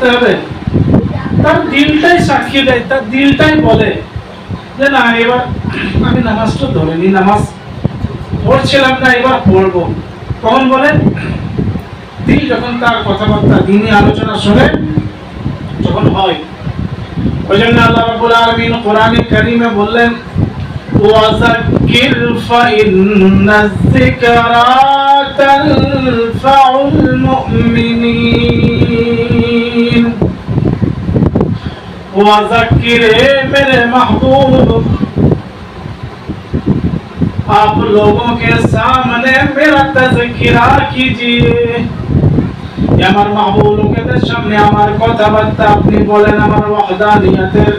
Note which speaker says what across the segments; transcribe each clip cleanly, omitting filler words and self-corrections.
Speaker 1: করতে হবে? তার দিলটাই সাক্ষী দেয়, তার দিলটাই বলে যে না এবার আমি নামাজটা ধরিনি, নামাজ পড়ছিলাম না, এবার পড়বো। কখন বলে? দিল যখন তার কথাবার্তা দিনী আলোচনা শুনে যখন হয়। ওই জন্য আল্লাহ রাব্বুল আলামিন কোরআনে কারীমে বললেন ওয়াযাক্কির ফাইন্নায যিকরা তানফাউল মুমিনিন। वज़क्किर मेरे महबूब, आप लोगों के सामने मेरा तज़किरा कीजिए। আমার মাহবুব লোকেদের সামনে আমার কথাবার্তা আপনি বলেন, আমার ওয়াহদানিয়তের,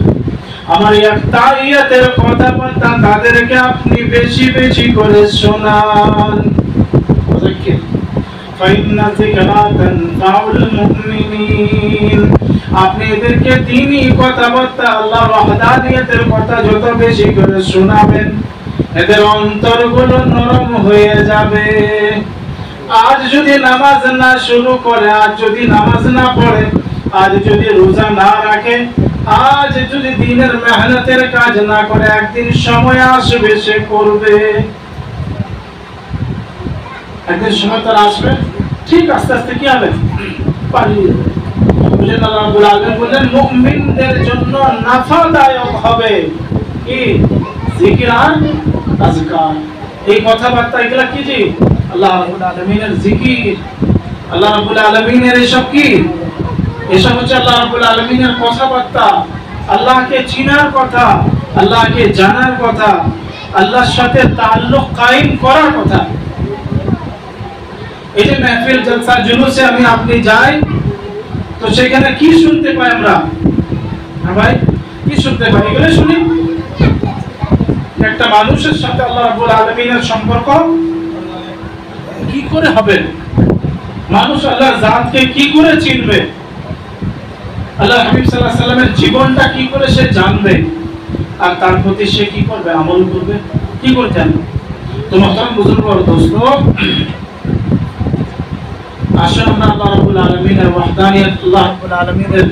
Speaker 1: আমার ইকতাইয়াতের কথাবার্তা তাদেরকে আপনি বেশি বেশি করে শোনান। ওয়াযাক্কির ফাইন্না যিকরা তানফাউল মুমিনিন। আপনি এদেরকে দ্বীনি কথাবার্তা, আল্লাহর ওয়াহদানিয়তের কথা যত বেশি করে শোনাবেন, এদের অন্তরগুলো নরম হয়ে যাবে। আজ যদি নামাজ না শুরু করে, আজ যদি নামাজ না পড়ে, আজ যদি রোজা না রাখে, আজ যদি দিনের মেহনতের কাজ না করে, একদিন সময় আসবে সে করবে। একদিন সময় তার আসবে, ঠিক আস্তে আস্তে কি হবে? পালিয়ে যাবে। আল্লাহ রাব্বুল আলামিন বলেন মুমিনদের জন্য নাফাদায়ক হবে কি? জিকির আর আজকার। এই কথাবার্তা এগুলা কি? জি আল্লাহ রাব্বুল আলামিনের জিকির, আল্লাহ রাব্বুল আলামিনের এসব কি? এসব হচ্ছে আল্লাহ রাব্বুল আলামিনের কথাবার্তা, আল্লাহকে চিনার কথা, আল্লাহকে জানার কথা, আল্লাহর সাথে তাআল্লুক কায়েম করার কথা। এই যে মাহফিল জলসা জুলুসে আমি আপনি যাই, তো সেখানে কি শুনতে পাই আমরা? হ্যাঁ ভাই, কি শুনতে পাই? এগুলো শুনি। একটা মানুষের সাথে আল্লাহ রাব্বুল আলামিনের সম্পর্ক কি করে হবে? মানুষ আল্লাহর জাতকে কি করে চিনবে? আল্লাহ হাবিব সাল্লাল্লাহু আলাইহি সাল্লামের জীবনটা কি করে সে জানবে? আর তার প্রতি সে কি করবে? আমল করবে। কি করে জানবে? তো মুহতারাম বুজুর্গ ও দোস্ত, আসুন আমরা আল্লাহ রাব্বুল আলামিনের ওয়াহদানিয়ত, আল্লাহ রাব্বুল আলামিনের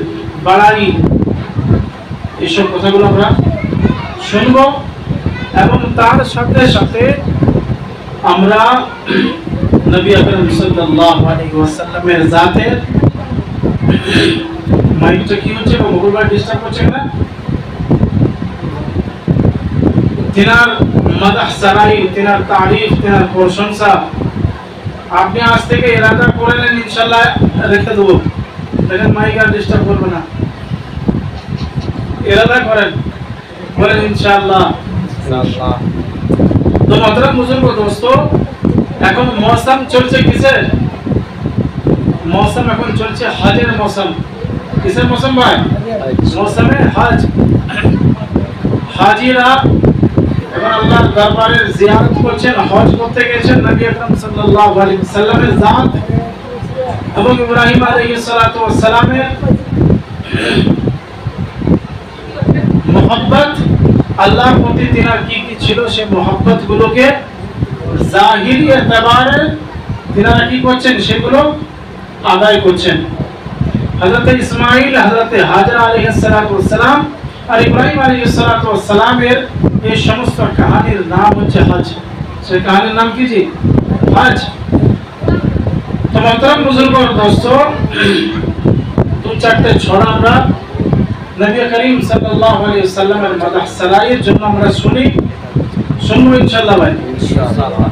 Speaker 1: বড়াই, এইসব কথাগুলো আমরা শুনব এবং তার সাথে সাথে আমরা নবী আকরাম সাল্লাল্লাহু আলাইহি ওয়াসাল্লামের জাতের মাইকটা কি হচ্ছে বা মোবাইল ডিস্টার্ব করছে না, তিনার মাদহ সারাই, তিনার তারিফ, তিনার প্রশংসা আপনি আজ থেকে ইরাদা করে নেন, ইনশাআল্লাহ রেখে দেবো। দেখেন মাইক আর ডিস্টার্ব করবে না, ইরাদা করেন, বলেন ইনশাআল্লাহ। তো মুহতারাম বুজুর্গ দোস্ত, এখন মৌসুম চলছে কিসের? মৌসুম এখন চলছে হজের মৌসুম। কিসের মৌসুম ভাই? মৌসুমে হজ। হাজিরা এখন আল্লাহর দরবারের জিয়ারত করছেন, হজ করতে গেছেন। নবী আকরাম সাল্লাল্লাহু আলাইহি ওয়াসাল্লামের জাত এবং ইব্রাহিম আলাইহিস সালাতু ওয়াস সালামের মোহাব্বত, আল্লাহর প্রতি তিনার কি কি ছিল, সেই মোহাব্বত গুলোকে জাহিরি এতবারে তিনারা কি করছেন? সেগুলো আদায় করছেন। হযরত ইসমাঈল, হযরত হাজরা আলাইহিস সালাতু ওয়াস সালাম আর ইব্রাহিম আলাইহিস সালাতু ওয়াস সালামের এই সমস্ত কাহিনীর নাম হচ্ছে হজ। সেই কাহিনীর নাম কি? জি হজ। তো মুহতারাম বুজুর্গ ও দোস্ত, দু চারটে ছড়া আমরা নবী করিম সাল্লাল্লাহু আলাইহি ওয়াসাল্লামের মাদহ সারাইয়ের জন্য আমরা শুনবো ইনশাআল্লাহ ভাই, ইনশাআল্লাহ।